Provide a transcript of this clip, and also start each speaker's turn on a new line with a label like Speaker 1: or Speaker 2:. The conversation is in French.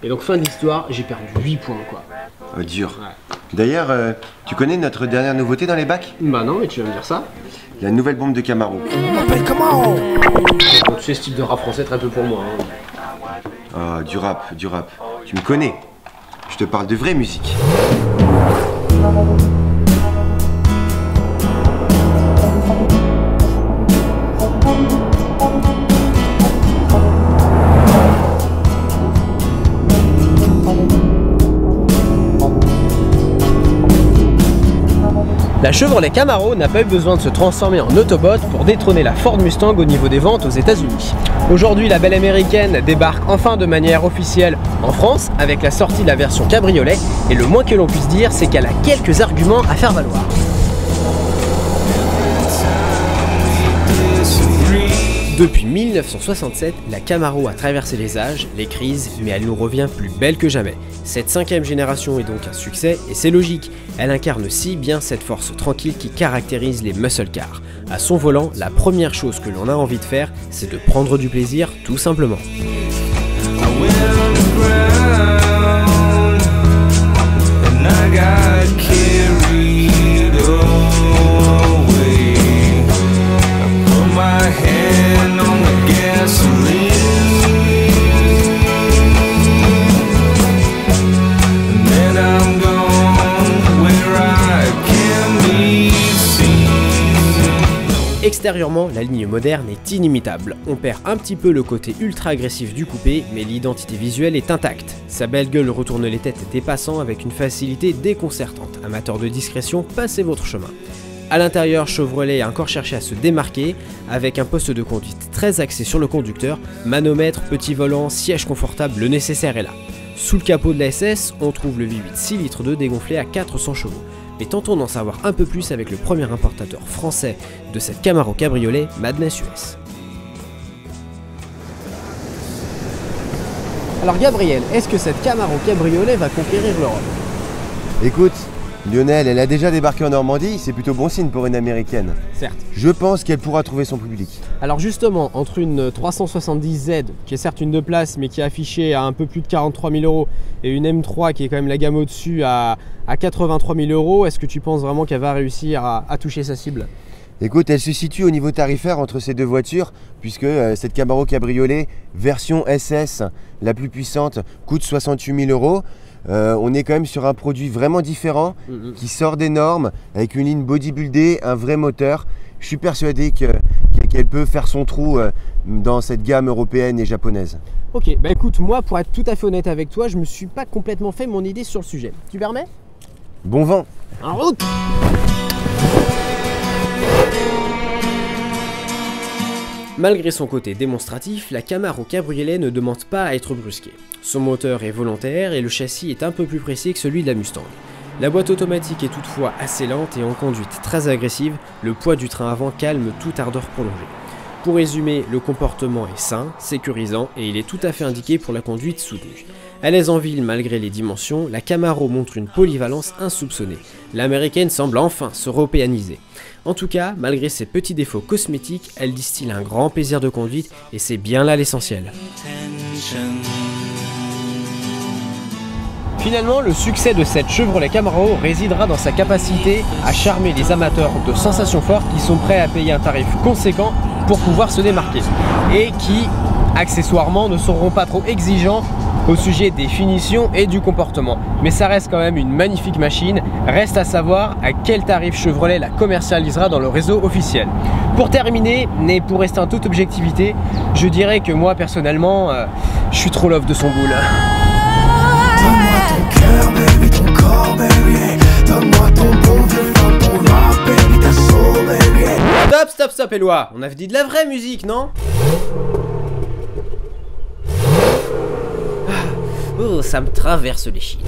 Speaker 1: Et donc fin de l'histoire, j'ai perdu 8 points quoi.
Speaker 2: Dur.
Speaker 1: Ouais.
Speaker 2: D'ailleurs, tu connais notre dernière nouveauté dans les bacs?
Speaker 1: Bah non, mais tu vas me dire ça.
Speaker 2: La nouvelle bombe de Camaro.
Speaker 1: On m'appelle comment? Bon, tu sais, ce type de rap français, très peu pour moi. Hein.
Speaker 2: Ah, du rap, du rap. Tu me connais. Je te parle de vraie musique.
Speaker 1: La Chevrolet Camaro n'a pas eu besoin de se transformer en Autobot pour détrôner la Ford Mustang au niveau des ventes aux États-Unis. Aujourd'hui, la belle américaine débarque enfin de manière officielle en France avec la sortie de la version cabriolet et le moins que l'on puisse dire, c'est qu'elle a quelques arguments à faire valoir. Depuis 1967, la Camaro a traversé les âges, les crises, mais elle nous revient plus belle que jamais. Cette 5e génération est donc un succès, et c'est logique, elle incarne si bien cette force tranquille qui caractérise les muscle cars. À son volant, la première chose que l'on a envie de faire, c'est de prendre du plaisir, tout simplement. Extérieurement, la ligne moderne est inimitable. On perd un petit peu le côté ultra agressif du coupé, mais l'identité visuelle est intacte. Sa belle gueule retourne les têtes des passants avec une facilité déconcertante. Amateurs de discrétion, passez votre chemin. A l'intérieur, Chevrolet a encore cherché à se démarquer avec un poste de conduite très axé sur le conducteur, manomètre, petit volant, siège confortable, le nécessaire est là. Sous le capot de la SS, on trouve le V8 6 litres 2 dégonflé à 400 chevaux. Mais tentons d'en savoir un peu plus avec le premier importateur français de cette Camaro cabriolet, Madness US. Alors Gabriel, est-ce que cette Camaro cabriolet va conquérir l'Europe?
Speaker 2: Écoute, Lionel, elle a déjà débarqué en Normandie, c'est plutôt bon signe pour une américaine.
Speaker 1: Certes.
Speaker 2: Je pense qu'elle pourra trouver son public.
Speaker 1: Alors justement, entre une 370Z, qui est certes une 2 places, mais qui est affichée à un peu plus de 43 000 €, et une M3 qui est quand même la gamme au-dessus à 83 000 €, est-ce que tu penses vraiment qu'elle va réussir à toucher sa cible?
Speaker 2: Écoute, elle se situe au niveau tarifaire entre ces deux voitures, puisque cette Camaro cabriolet version SS, la plus puissante, coûte 68 000 €. On est quand même sur un produit vraiment différent, qui sort des normes, avec une ligne bodybuildée, un vrai moteur. Je suis persuadé qu'elle peut faire son trou dans cette gamme européenne et japonaise.
Speaker 1: Ok, bah écoute, moi pour être tout à fait honnête avec toi, je me suis pas complètement fait mon idée sur le sujet. Tu permets?
Speaker 2: Bon vent!
Speaker 1: En route! Malgré son côté démonstratif, la Camaro cabriolet ne demande pas à être brusquée. Son moteur est volontaire et le châssis est un peu plus précis que celui de la Mustang. La boîte automatique est toutefois assez lente et en conduite très agressive, le poids du train avant calme toute ardeur prolongée. Pour résumer, le comportement est sain, sécurisant et il est tout à fait indiqué pour la conduite soutenue. À l'aise en ville malgré les dimensions, la Camaro montre une polyvalence insoupçonnée. L'américaine semble enfin s'européaniser. En tout cas, malgré ses petits défauts cosmétiques, elle distille un grand plaisir de conduite et c'est bien là l'essentiel. Finalement, le succès de cette Chevrolet Camaro résidera dans sa capacité à charmer les amateurs de sensations fortes qui sont prêts à payer un tarif conséquent pour pouvoir se démarquer et qui, accessoirement, ne seront pas trop exigeants au sujet des finitions et du comportement. Mais ça reste quand même une magnifique machine. Reste à savoir à quel tarif Chevrolet la commercialisera dans le réseau officiel. Pour terminer, et pour rester en toute objectivité, je dirais que moi personnellement, je suis trop love de son boule.
Speaker 3: Donne-moi ton cœur, baby, ton corps, baby. Donne-moi ton bon vieux femme, ton rock, baby, ta soul, baby.
Speaker 1: Stop, Éloi. On avait dit de la vraie musique, non? Oh, ça me traverse les chines.